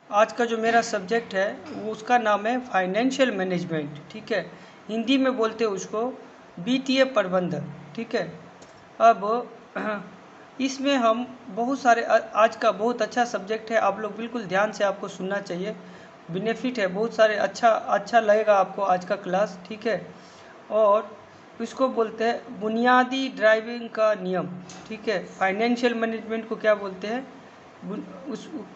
आज का जो मेरा सब्जेक्ट है वो उसका नाम है फाइनेंशियल मैनेजमेंट। ठीक है, हिंदी में बोलते हैं उसको वित्तीय प्रबंधन। ठीक है, अब इसमें हम बहुत सारे आज का बहुत अच्छा सब्जेक्ट है, आप लोग बिल्कुल ध्यान से आपको सुनना चाहिए, बेनिफिट है बहुत सारे, अच्छा लगेगा आपको आज का क्लास। ठीक है, और इसको बोलते हैं बुनियादी ड्राइविंग का नियम। ठीक है, फाइनेंशियल मैनेजमेंट को क्या बोलते हैं,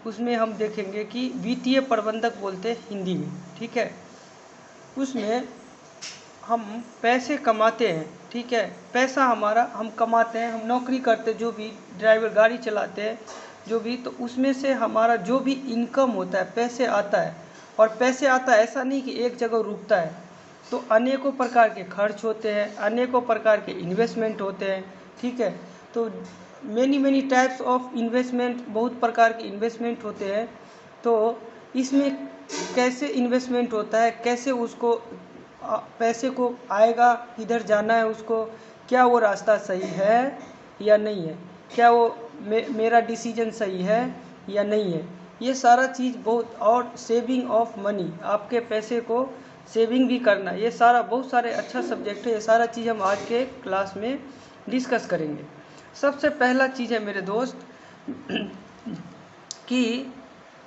उसमें हम देखेंगे कि वित्तीय प्रबंधक बोलते हैं हिंदी में। ठीक है, उसमें हम पैसे कमाते हैं। ठीक है, पैसा हमारा हम कमाते हैं, हम नौकरी करते, जो भी ड्राइवर गाड़ी चलाते हैं जो भी, तो उसमें से हमारा जो भी इनकम होता है, पैसे आता है। और पैसे आता है ऐसा नहीं कि एक जगह रुकता है, तो अनेकों प्रकार के खर्च होते हैं, अनेकों प्रकार के इन्वेस्टमेंट होते हैं। ठीक है, तो मैनी टाइप्स ऑफ इन्वेस्टमेंट, बहुत प्रकार के इन्वेस्टमेंट होते हैं। तो इसमें कैसे इन्वेस्टमेंट होता है, कैसे उसको पैसे को आएगा, किधर जाना है उसको, क्या वो रास्ता सही है या नहीं है, क्या वो मेरा डिसीजन सही है या नहीं है, ये सारा चीज़ बहुत, और सेविंग ऑफ मनी, आपके पैसे को सेविंग भी करना, ये सारा बहुत सारे अच्छा सब्जेक्ट है। ये सारा चीज़ हम आज के क्लास में डिस्कस करेंगे। सबसे पहला चीज़ है मेरे दोस्त कि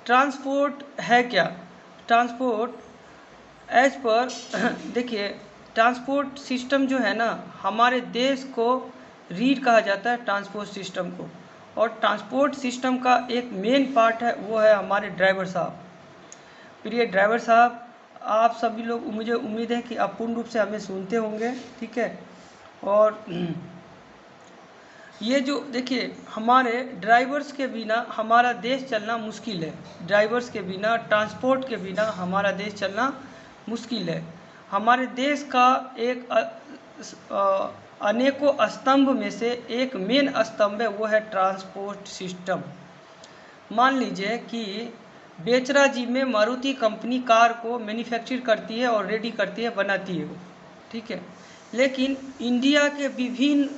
ट्रांसपोर्ट है क्या। ट्रांसपोर्ट एज पर देखिए, ट्रांसपोर्ट सिस्टम जो है ना, हमारे देश को रीढ़ कहा जाता है ट्रांसपोर्ट सिस्टम को। और ट्रांसपोर्ट सिस्टम का एक मेन पार्ट है, वो है हमारे ड्राइवर साहब। प्रिय ड्राइवर साहब, आप सभी लोग, मुझे उम्मीद है कि आप पूर्ण रूप से हमें सुनते होंगे। ठीक है, और ये जो देखिए, हमारे ड्राइवर्स के बिना हमारा देश चलना मुश्किल है। ड्राइवर्स के बिना, ट्रांसपोर्ट के बिना हमारा देश चलना मुश्किल है। हमारे देश का एक अनेकों स्तंभ में से एक मेन स्तंभ है, वो है ट्रांसपोर्ट सिस्टम। मान लीजिए कि बेचरा जी में मारुति कंपनी कार को मैन्युफैक्चर करती है और रेडी करती है, बनाती है वो। ठीक है, लेकिन इंडिया के विभिन्न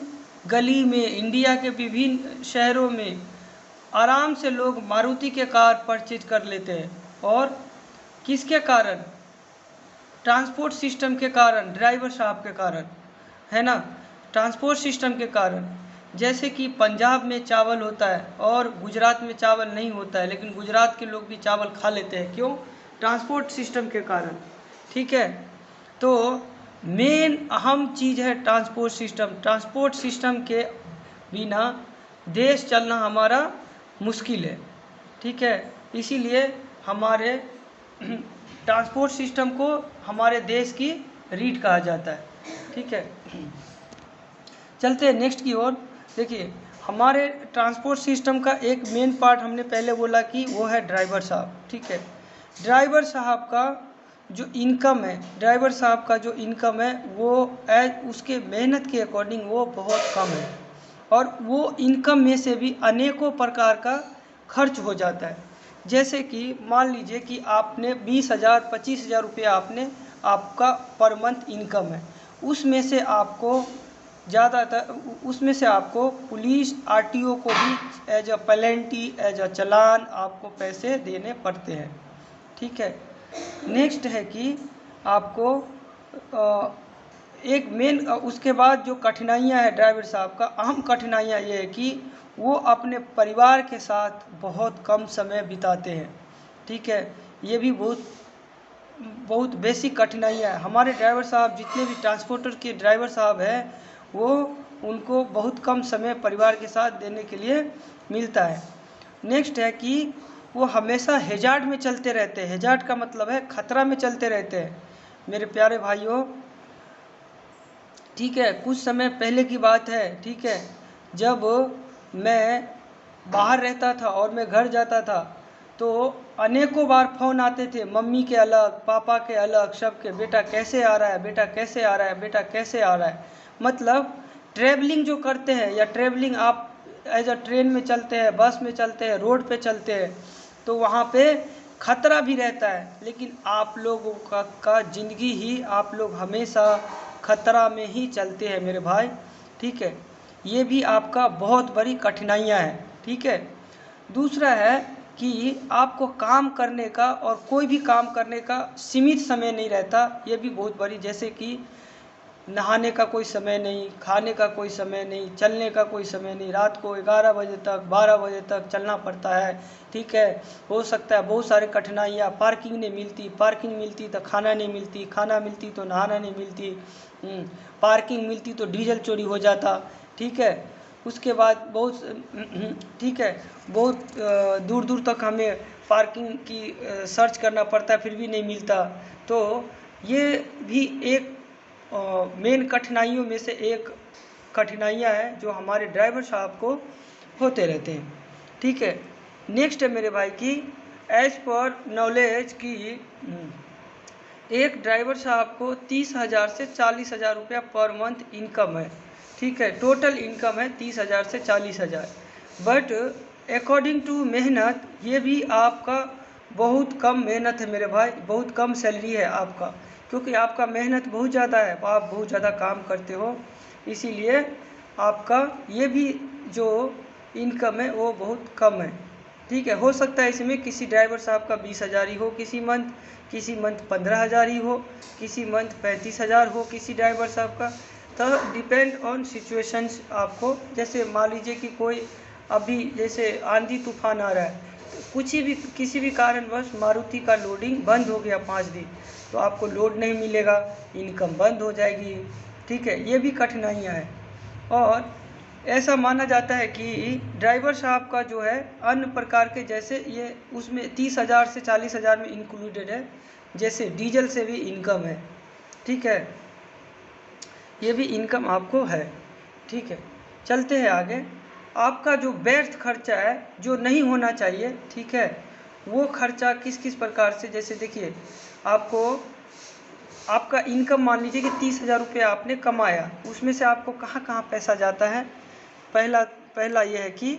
गली में, इंडिया के विभिन्न शहरों में आराम से लोग मारुति के कार परचेज कर लेते हैं। और किसके कारण? ट्रांसपोर्ट सिस्टम के कारण, ड्राइवर साहब के कारण, है ना, ट्रांसपोर्ट सिस्टम के कारण। जैसे कि पंजाब में चावल होता है और गुजरात में चावल नहीं होता है, लेकिन गुजरात के लोग भी चावल खा लेते हैं। क्यों? ट्रांसपोर्ट सिस्टम के कारण। ठीक है, तो मेन अहम चीज़ है ट्रांसपोर्ट सिस्टम। ट्रांसपोर्ट सिस्टम के बिना देश चलना हमारा मुश्किल है। ठीक है, इसीलिए हमारे ट्रांसपोर्ट सिस्टम को हमारे देश की रीढ़ कहा जाता है। ठीक है, चलते हैं नेक्स्ट की ओर। देखिए, हमारे ट्रांसपोर्ट सिस्टम का एक मेन पार्ट हमने पहले बोला कि वो है ड्राइवर साहब। ठीक है, ड्राइवर साहब का जो इनकम है, ड्राइवर साहब का जो इनकम है वो उसके मेहनत के अकॉर्डिंग वो बहुत कम है। और वो इनकम में से भी अनेकों प्रकार का खर्च हो जाता है। जैसे कि मान लीजिए कि आपने 20,000 25,000 रुपया आपका पर मंथ इनकम है, उसमें से आपको ज़्यादातर, उसमें से आपको पुलिस आरटीओ को भी as a penalty, as a challan आपको पैसे देने पड़ते हैं। ठीक है, नेक्स्ट है कि आपको एक मेन, उसके बाद जो कठिनाइयां है ड्राइवर साहब का, अहम कठिनाइयां ये है कि वो अपने परिवार के साथ बहुत कम समय बिताते हैं। ठीक है, ये भी बहुत बेसिक कठिनाइयां है। हमारे ड्राइवर साहब, जितने भी ट्रांसपोर्टर के ड्राइवर साहब हैं, वो उनको बहुत कम समय परिवार के साथ देने के लिए मिलता है। नेक्स्ट है कि वो हमेशा हैजार्ड में चलते रहते हैं। हैजार्ड का मतलब है खतरा में चलते रहते हैं मेरे प्यारे भाइयों। ठीक है, कुछ समय पहले की बात है। ठीक है, जब मैं बाहर रहता था और मैं घर जाता था, तो अनेकों बार फ़ोन आते थे, मम्मी के अलग, पापा के अलग, सबके, बेटा कैसे आ रहा है, बेटा कैसे आ रहा है, बेटा कैसे आ रहा है। मतलब ट्रैवलिंग जो करते हैं, या ट्रैवलिंग आप एज अ ट्रेन में चलते हैं, बस में चलते हैं, रोड पे चलते हैं, तो वहाँ पे खतरा भी रहता है। लेकिन आप लोगों का ज़िंदगी ही, आप लोग हमेशा खतरा में ही चलते हैं मेरे भाई। ठीक है, ये भी आपका बहुत बड़ी कठिनाइयाँ हैं। ठीक है, दूसरा है कि आपको काम करने का और कोई भी काम करने का सीमित समय नहीं रहता, ये भी बहुत बड़ी, जैसे कि नहाने का कोई समय नहीं, खाने का कोई समय नहीं, चलने का कोई समय नहीं, रात को 11 बजे तक 12 बजे तक चलना पड़ता है, ठीक है। हो सकता है बहुत सारे कठिनाइयाँ, पार्किंग नहीं मिलती, पार्किंग मिलती तो खाना नहीं मिलती, खाना मिलती तो नहाना नहीं मिलती, पार्किंग मिलती तो डीजल चोरी हो जाता, ठीक है। उसके बाद बहुत ठीक है, बहुत दूर दूर तक हमें पार्किंग की सर्च करना पड़ता है, फिर भी नहीं मिलता। तो ये भी एक मेन कठिनाइयों में से एक कठिनाइयाँ हैं जो हमारे ड्राइवर साहब को होते रहते हैं, ठीक है। नेक्स्ट है मेरे भाई की एज पर नॉलेज की एक ड्राइवर साहब को 30,000 से 40,000 रुपया पर मंथ इनकम है, ठीक है। टोटल इनकम है 30,000 से 40,000, बट अकॉर्डिंग टू मेहनत ये भी आपका बहुत कम मेहनत है मेरे भाई, बहुत कम सैलरी है आपका, क्योंकि आपका मेहनत बहुत ज़्यादा है, आप बहुत ज़्यादा काम करते हो, इसीलिए आपका ये भी जो इनकम है वो बहुत कम है, ठीक है। हो सकता है इसमें किसी ड्राइवर साहब का 20,000 ही हो किसी मंथ 15,000 ही हो, किसी मंथ 35,000 हो किसी ड्राइवर साहब का, तो डिपेंड ऑन सिचुएशंस आपको। जैसे मान लीजिए कि कोई अभी जैसे आंधी तूफान आ रहा है, तो कुछ ही भी किसी भी कारणवश मारुति का लोडिंग बंद हो गया 5 दिन, तो आपको लोड नहीं मिलेगा, इनकम बंद हो जाएगी, ठीक है। ये भी कठिनाइयाँ हैं। और ऐसा माना जाता है कि ड्राइवर साहब का जो है अन्य प्रकार के, जैसे ये उसमें 30,000 से 40,000 में इंक्लूडेड है, जैसे डीजल से भी इनकम है, ठीक है, ये भी इनकम आपको है, ठीक है। चलते हैं आगे। आपका जो व्यर्थ खर्चा है जो नहीं होना चाहिए, ठीक है, वो खर्चा किस किस प्रकार से, जैसे देखिए आपको आपका इनकम मान लीजिए कि 30,000 रुपया आपने कमाया, उसमें से आपको कहाँ कहाँ पैसा जाता है। पहला ये है कि